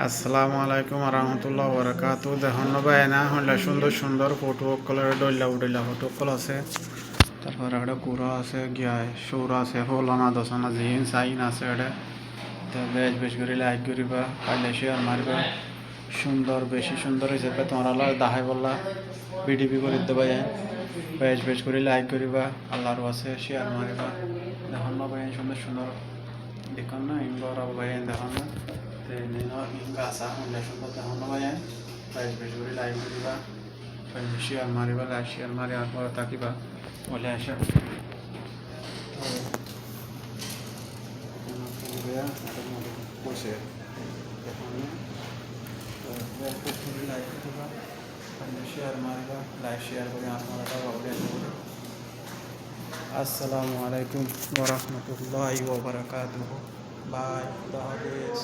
আসসালামু আলাইকুম রহমতুল্লাহ বরকাত দেখুন ভাই না হলে সুন্দর সুন্দর ফটো কলের ডইলা উডইলা ফটো কল আছে। তারপর একটা কুড়া আছে গিয়ায় সৌর আছে হলানা দশনা জিন সাইন আছে এটা বেশ বেশ করে লাইক করিবা পাইলে শেয়ার মারবা। সুন্দর বেশি সুন্দর হিসেবে তোমরা দাহাই বললা বিডিপি করে দিতে ভাই বেশ বেশ করে লাইক করিবা আল্লাহর আছে শেয়ার মারিবা। দেখুন না ভাই সুন্দর সুন্দর দেখুন না ইনগর ভাই দেখুন না গাছা হলে সুন্দর দেখুন না ভাই বেশ বেশ করে লাইক করিবা শেয়ার মারিবা লাইক শেয়ার মারি আর পরে থাকিবা বলে আসা পয়সা লাইক করিবা শেয়ার মারিবা লাইক শেয়ার করে আপনারা বলে আসসালামু আলাইকুম ওয়া রাহমাতুল্লাহি ওয়া বারাকাতুহু বাই খুদা হাফেজ।